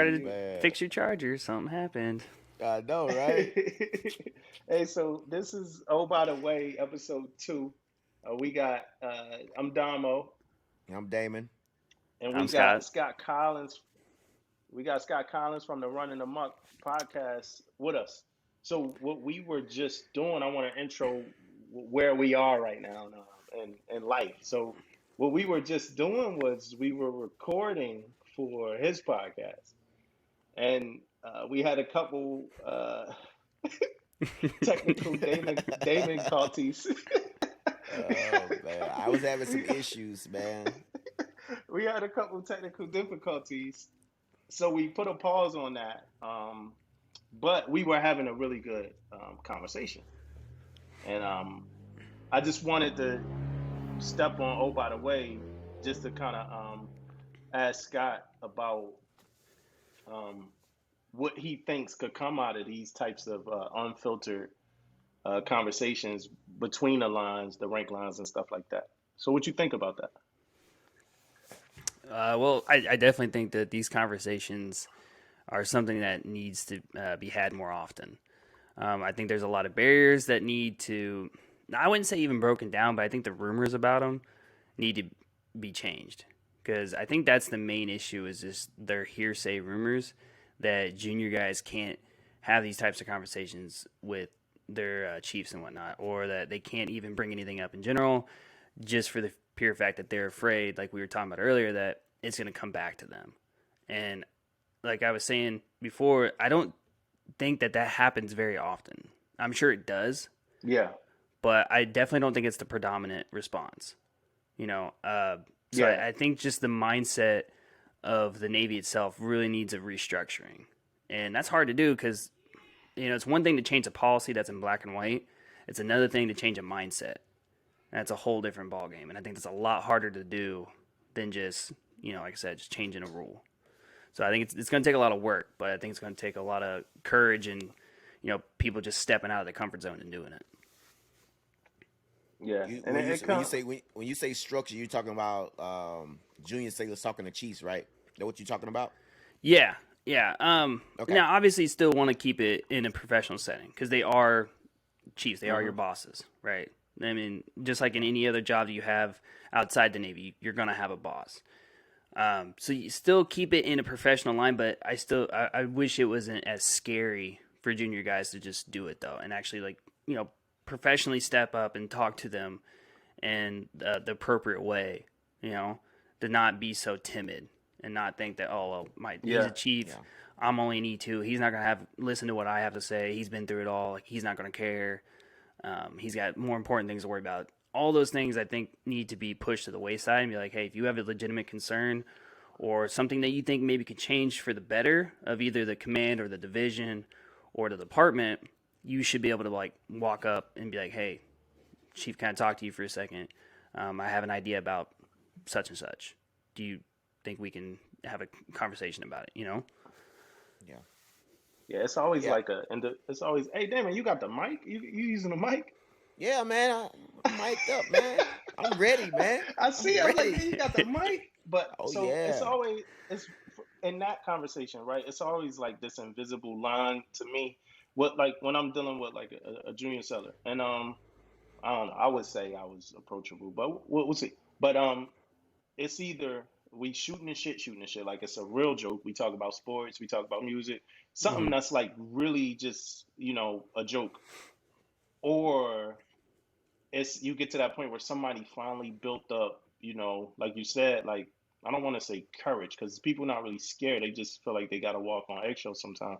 Try to Man, fix your charger. Something happened. I know, right? Hey, so this is oh by the way, episode two. We got I'm Damo, I'm Damon. and we I'm got Scott. Scott Collins. We got Scott Collins from the Running Amuck podcast with us. So what we were just doing, I want to intro where we are right now in life. So what we were just doing was we were recording for his podcast, and we had a couple technical Damon Culties. Oh man, I was having some issues, man. We had a couple technical difficulties, so we put a pause on that. But we were having a really good conversation, and I just wanted to step on. Oh, by the way, just to kind of ask Scott about um, what he thinks could come out of these types of unfiltered conversations between the lines, the rank lines, and stuff like that. So, what you think about that? Well, I definitely think that these conversations are something that needs to be had more often. I think there's a lot of barriers that need to, I wouldn't say even broken down, but I think the rumors about them need to be changed. Because I think that's the main issue is just their hearsay rumors that junior guys can't have these types of conversations with their chiefs and whatnot, or that they can't even bring anything up in general, just for the pure fact that they're afraid, like we were talking about earlier, that it's going to come back to them. And like I was saying before, I don't think that that happens very often. I'm sure it does, Yeah, but I definitely don't think it's the predominant response. You know, so yeah, I think just the mindset of the Navy itself really needs a restructuring, and that's hard to do because it's one thing to change a policy that's in black and white. It's another thing to change a mindset. That's a whole different ballgame, and I think that's a lot harder to do than just like I said, just changing a rule. So I think it's going to take a lot of work, but I think it's going to take a lot of courage and people just stepping out of the comfort zone and doing it. yeah. You And it when you comes. say when you say structure, you're talking about junior sailors talking to chiefs, right? That what you're talking about? Yeah, yeah. Okay. Now obviously, still want to keep it in a professional setting because they are chiefs. They are your Hmm. bosses, right? I mean, just like in any other job that you have outside the Navy, you're gonna have a boss. So you still keep it in a professional line, but I wish it wasn't as scary for junior guys to just do it though, and actually professionally step up and talk to them in the appropriate way. You know, to not be so timid and not think that he's a Yeah, chief. Yeah. I'm only an E2. He's not gonna have listen to what I have to say. He's been through it all. Like he's not gonna care. He's got more important things to worry about. All those things I think need to be pushed to the wayside and be like, hey, if you have a legitimate concern or something that you think maybe could change for the better of either the command or the division or the department, you should be able to like walk up and be like, hey, chief, can I talk to you for a second? I have an idea about such and such. Do you think we can have a conversation about it? Yeah. yeah. It's always Yeah. like it's always, hey, Damon, you got the mic? You using the mic? Yeah, man. I'm mic'd up, man. I'm ready, man. I I'm see. I was like, ready. man, you got the mic. But Oh so it's yeah. always it's in that conversation, right? It's always like this invisible line to me. What like when I'm dealing with like a junior seller, and I don't know. I would say I was approachable, but we'll see. But it's either we shooting the shit, like it's a real joke. We talk about sports, we talk about music, something Hmm. that's like really just a joke, or it's you get to that point where somebody finally built up, like you said, like I don't want to say courage because people not really scared. They just feel like they got to walk on eggshells sometimes.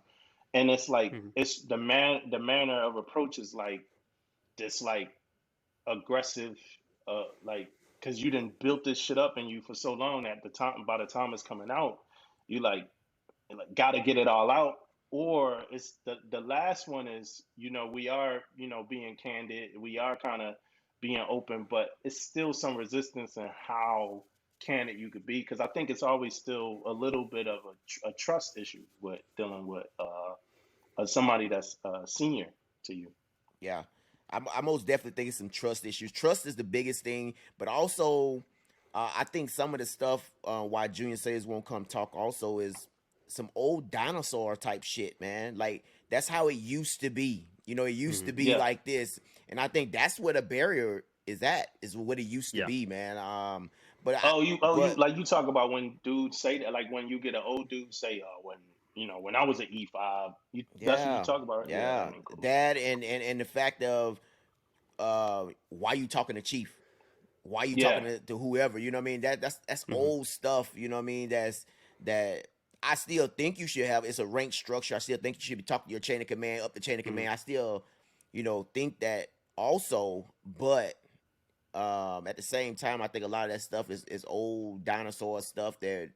And it's like Hmm. it's the manner of approach is like this like aggressive, like because you didn't built this shit up in you for so long that the time by the time it's coming out, you like got to get it all out. Or it's the last one is we are being candid, we are kind of being open, but it's still some resistance in how candid you could be, because I think it's always still a little bit of a trust issue with dealing with somebody that's senior to you. Yeah. I most definitely think it's some trust issues. Trust is the biggest thing, but also I think some of the stuff why junior sailors won't come talk also is some old dinosaur type shit, man. Like that's how it used to be. You know, it used to be Yeah. like this, and I think that's where the barrier is at. Is what it used to Yeah. be, man. But I, You but like you talk about when dudes say that, like when you get an old dude say, when when I was an E5, that's what you yeah, talk about. Yeah, I yeah, mean, cool. that and the fact of why you talking to Chief? Why you Yeah. talking to whoever? You know what I mean? That's Hmm. old stuff. You know what I mean? That I still think you should have. It's a rank structure. I still think you should be talking to your chain of command up the chain of Mhm. command. I still, think that also, but at the same time, I think a lot of that stuff is old dinosaur stuff that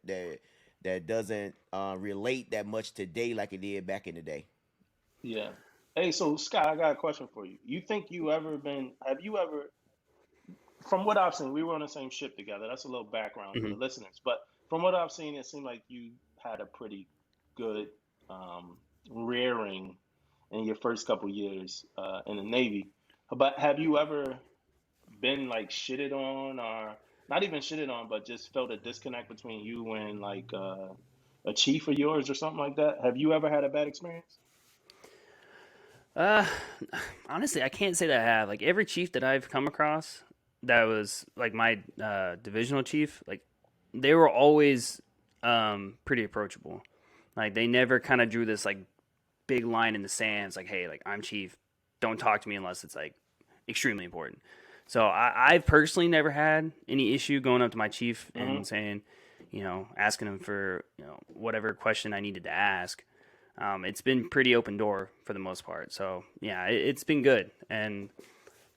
doesn't relate that much today like it did back in the day. Yeah. Hey, so Scott, I got a question for you. Have you ever, from what I've seen, we were on the same ship together. That's a little background for Hmm. the listeners. But from what I've seen, it seemed like you had a pretty good rearing in your first couple years in the Navy. But have you ever been like shitted on, or not even shitted on, but just felt a disconnect between you and like a chief of yours or something like that? Have you ever had a bad experience? Uh, Honestly, I can't say that I have. Like every chief that I've come across, that was like my divisional chief. Like they were always pretty approachable. Like they never kind of drew this like big line in the sands. Like, hey, like I'm chief, don't talk to me unless it's like extremely important. So I've personally never had any issue going up to my chief and Hmm. saying, asking him for whatever question I needed to ask. It's been pretty open door for the most part. So yeah, it's been good, and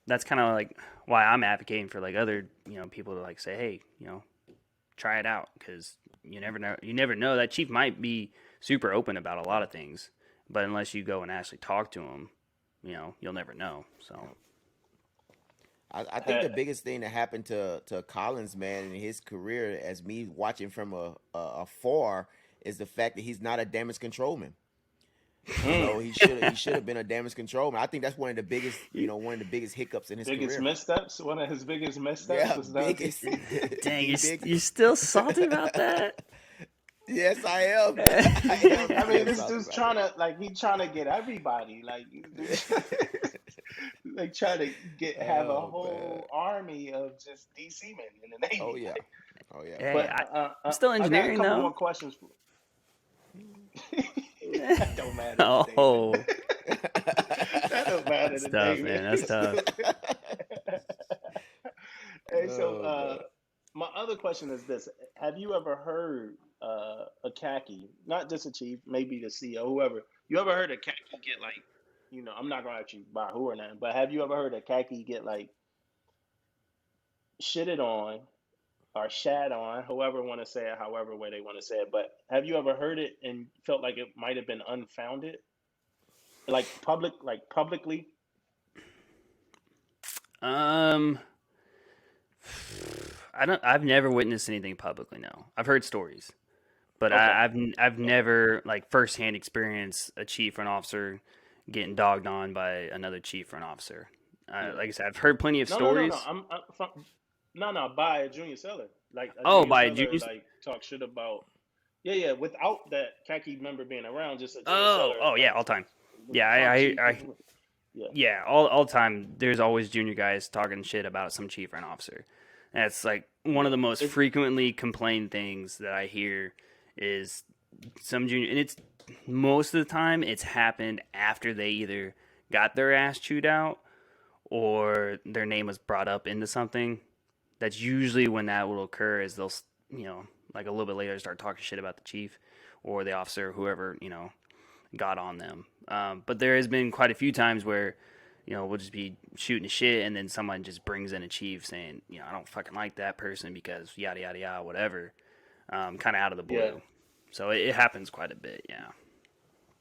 that's kind of like why I'm advocating for like other people to like say, hey, try it out because you never know. You never know that chief might be super open about a lot of things, but unless you go and actually talk to him, you'll never know. So Yeah. I think the biggest thing that happened to Collins, man, in his career, as me watching from afar, is the fact that he's not a damage controlman. He should have been a damage controlman. I think that's one of the biggest hiccups in his Biggest career. missteps. One of his biggest missteps Yeah, was not. biggest, dang, the big. you're still salty about that? Yes, I am. I am I mean, still this salty dude's about trying to like he trying to get everybody like that. like trying to have a Oh man. whole army of just DC men in the Oh Navy. yeah. Like, Oh yeah. Hey, but I'm still I got a engineering couple though. more questions for. That don't matter to David. Oh, That don't matter that's to tough, David. man. That's tough. Hey, so Oh man. my other question is this: have you ever heard a khaki, not just a chief, maybe the CEO, whoever? You ever heard a khaki get like, I'm not gonna ask you by who or nothing, but have you ever heard a khaki get like shitted on or shat on, whoever want to say it, however way they want to say it? But have you ever heard it and felt like it might have been unfounded, like publicly? Um, I've never witnessed anything publicly. No, I've heard stories, but Okay, I've okay. never like firsthand experienced a chief or an officer getting dogged on by another chief or an officer. Yeah. Like I said, I've heard plenty of No. stories. I'm from, no, by a junior seller. Like a Oh, junior by seller, juniors. like talk shit about. Yeah, yeah. Without that khaki member being around, just a junior Oh, seller, oh yeah, like all time. Yeah, talk cheap. Yeah, yeah, all time. There's always junior guys talking shit about some chief or an officer. That's like one of yeah. the most It's frequently complained things that I hear is some junior, and it's most of the time it's happened after they either got their ass chewed out or their name was brought up into something. That's usually when that will occur. Is they'll like a little bit later start talking shit about the chief or the officer, whoever got on them. But there has been quite a few times where, we'll just be shooting the shit and then someone just brings in a chief saying, I don't fucking like that person because yada, yada, yada, whatever, kind of out of the yeah, blue. So it happens quite a bit, yeah.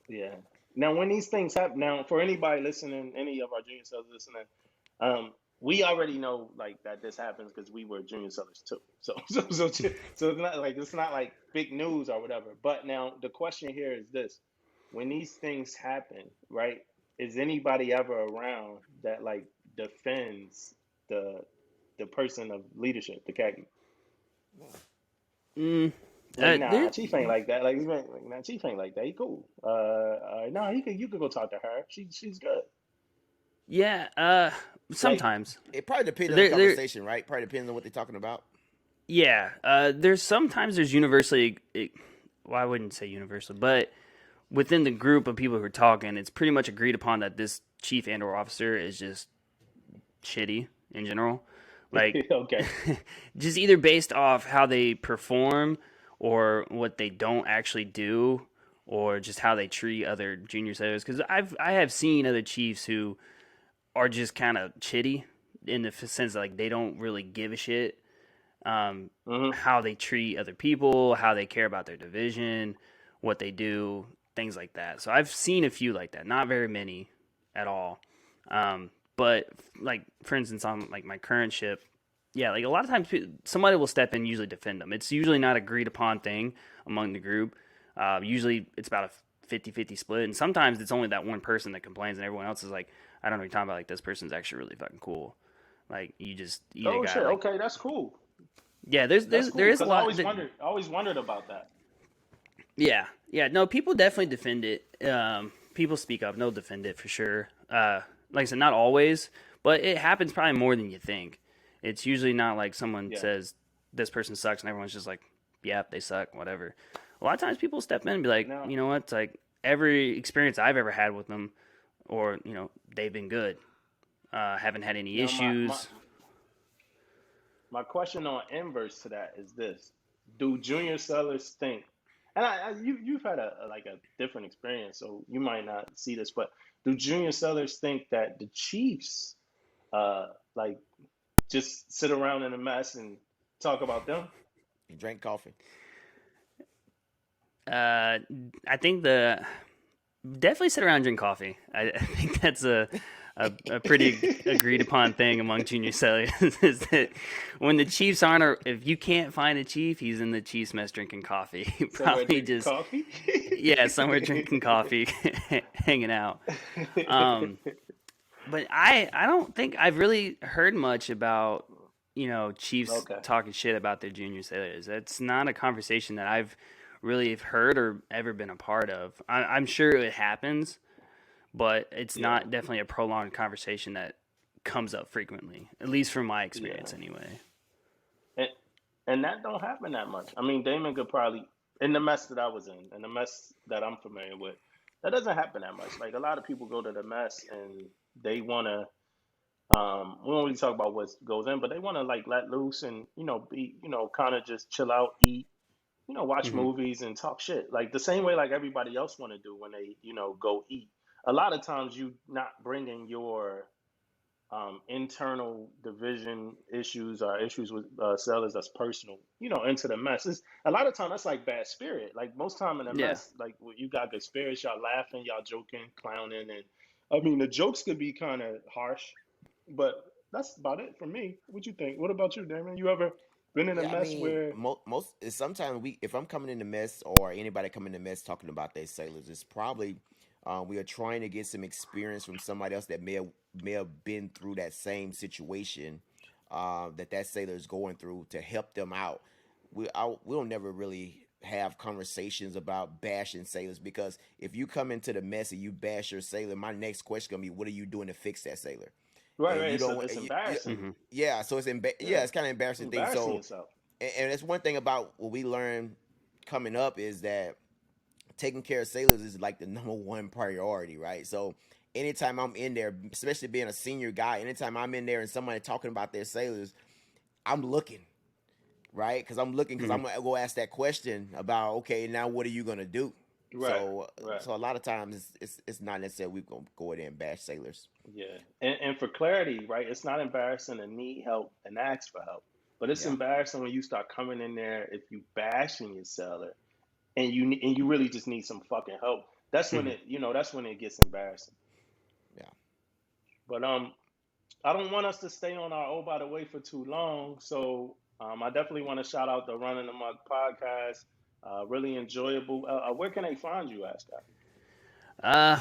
yeah. Now, when these things happen, now for anybody listening, any of our junior sellers listening, we already know like that this happens because we were junior sellers too. So it's not like big news or whatever. But now the question here is this: when these things happen, right? Is anybody ever around that like defends the the person of leadership, the khaki? Mm. Like, nah, There, Chief ain't like that. Like, nah, Chief ain't like that. He cool. No, you could go talk to her. She's good. yeah. Like, Sometimes It probably depends on the there. conversation, right? Probably depends on what they're talking about. Yeah. There's sometimes there's universally. Well, I wouldn't say universal, but within the group of people who are talking, it's pretty much agreed upon that this chief and or officer is just shitty in general. Like, okay. just either based off how they perform or what they don't actually do or just how they treat other junior sailors. Because I have seen other chiefs who are just kind of chitty in the sense that, like, they don't really give a shit Mm-hmm. how they treat other people, how they care about their division, what they do, things like that. So I've seen a few like that, not very many at all. But like for instance, on like my current ship, yeah, like a lot of times somebody will step in, usually defend them. It's usually not agreed upon thing among the group. Usually it's about a 50-50 split, and sometimes it's only that one person that complains, and everyone else is like, I don't know what you're talking about. Like this person's actually really fucking cool. Like you just either Oh got shit. like Okay, that's cool. yeah, That's there cool. is a Cause I lot always that wondered. I always wondered about that. yeah, yeah. No, people definitely defend it. People speak up. They'll defend it for sure. Like I said, not always, but it happens probably more than you think. It's usually not like someone Yeah. says this person sucks and everyone's just like, yeah, they suck, whatever. A lot of times people step in and be like, Now, you know what? It's like every experience I've ever had with them, or they've been good. Haven't had any now, issues. my question on inverse to that is this: do junior sellers think? And you've had like a different experience, so you might not see this, but do junior sellers think that the Chiefs, like, just sit around in a mess and talk about them? You drink coffee. Uh, I think the definitely sit around and drink coffee. I think that's a pretty agreed upon thing among junior sailors is that when the Chiefs aren't, or if you can't find a Chief, he's in the Chiefs mess drinking coffee. Somewhere Probably drinking just coffee. yeah, somewhere drinking coffee, hanging out. Um, but I don't think I've really heard much about Chiefs Okay. talking shit about their junior sailors. That's not a conversation that I've really heard or ever been a part of. I'm sure it happens, but it's Yeah. not definitely a prolonged conversation that comes up frequently, at least from my Yeah. experience anyway. And and that don't happen that much. I mean, Damon could probably in the mess that I was in the mess that I'm familiar with, that doesn't happen that much. Like a lot of people go to the mess and they wanna we don't really talk about what goes in, but they wanna like let loose and, be, kinda just chill out, eat, watch Hmm. movies and talk shit. Like the same way like everybody else wanna do when they, go eat. A lot of times you not bringing your internal division issues or issues with sellers that's personal, into the mess. A lot of time that's like bad spirit. Like most time in a Yeah. mess, like when you got good spirits, y'all laughing, y'all joking, clowning, and I mean the jokes could be kind of harsh, but that's about it for me. What you think? What about you, Damon? You ever been in a Yeah, I mess mean, where? most sometimes if I'm coming in the mess or anybody coming in the mess talking about their sailors, it's probably we are trying to get some experience from somebody else that may have been through that same situation that sailor is going through to help them out. We'll never really have conversations about bashing sailors because if you come into the mess and you bash your sailor, my next question gonna be, what are you doing to fix that sailor? Right, And right. you don't It's you, embarrassing. Hmm. yeah, so Yeah, it's kind of embarrassing thing. embarrassing So yourself. and it's one thing about what we learned coming up is that taking care of sailors is like the number one priority, right? So anytime I'm in there, especially being a senior guy, anytime I'm in there and somebody talking about their sailors, I'm looking, right? Because Hmm. I'm gonna go ask that question about, okay, now what are you gonna do? Right, So right. so a lot of times it's not necessarily we gonna go in there and bash sailors. Yeah, and for clarity, right? It's not embarrassing to need help and ask for help, but it's Yeah, embarrassing when you start coming in there if you bashing your seller and you really just need some fucking help. That's when Hmm. it gets embarrassing. yeah. But I don't want us to stay on our oh by the way for too long, so I definitely want to shout out the Running Amuck podcast. Really enjoyable. Where can they find you, Ascot?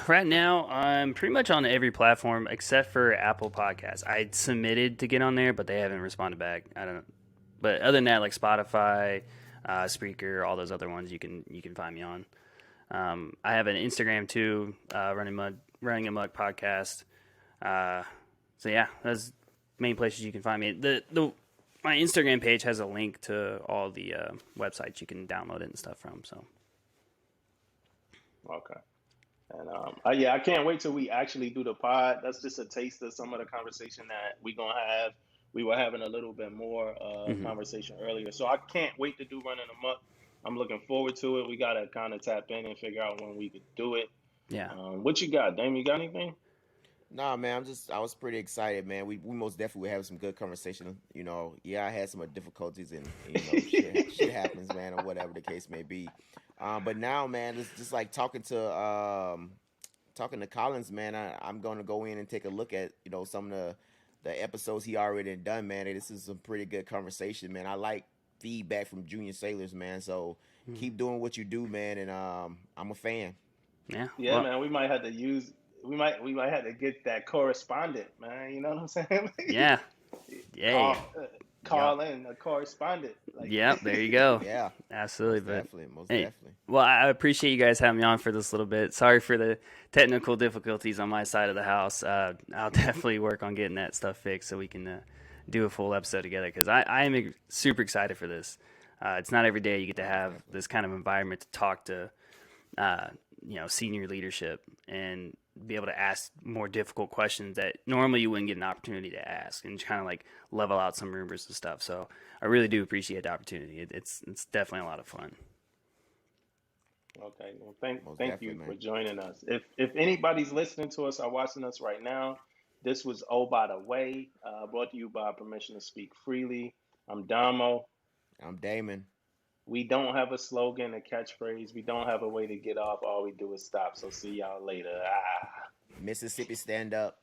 Right now, I'm pretty much on every platform except for Apple Podcasts. I submitted to get on there, but they haven't responded back. I don't. But other than that, like Spotify, Spreaker, all those other ones you can find me on. I have an Instagram too, Running Amuck podcast. So yeah, that's main places you can find me. My Instagram page has a link to all the websites you can download it and stuff from. So Okay. And yeah, I can't wait till we actually do the pod. That's just a taste of some of the conversation that we gonna have. We were having a little bit more hmm conversation earlier, so I can't wait to do Running Amok. I'm looking forward to it. We gotta kind of tap in and figure out when we could do it. yeah, What you got, Dame? You got anything? Nah, man, I was pretty excited, man. We most definitely were having some good conversation. You know, yeah, I had some difficulties, and you know, shit happens, man, or whatever the case may be. But now, man, it's just like talking to Collins, man. I'm gonna go in and take a look at, you know, some of the episodes he already done, man. And this is some pretty good conversation, man. I like feedback from junior sailors, man. So Mhm. keep doing what you do, man. And I'm a fan. Yeah. Yeah, Well, man. We might have to use. We might have to get that correspondent, man. You know what I'm saying? yeah. call Yay. Yup. call in a correspondent. Like, Yep. There you go. Yeah. Absolutely. But Most hey, definitely. well, I appreciate you guys having me on for this little bit. Sorry for the technical difficulties on my side of the house. I'll definitely work on getting that stuff fixed so we can do a full episode together because I am super excited for this. It's not every day you get to Most have definitely. this kind of environment to talk to, uh, senior leadership and be able to ask more difficult questions that normally you wouldn't get an opportunity to ask and kind of like level out some rumors and stuff. So I really do appreciate the opportunity. It's definitely a lot of fun. okay, well, thank Most thank you definitely, for man. joining us. If anybody's listening to us or watching us right now, this was Oh by the Way, brought to you by Permission to Speak Freely. I'm Damo. I'm Damon. We don't have a slogan, a catchphrase. We don't have a way to get off. All we do is stop. So see y'all later. Ah. Mississippi stand up.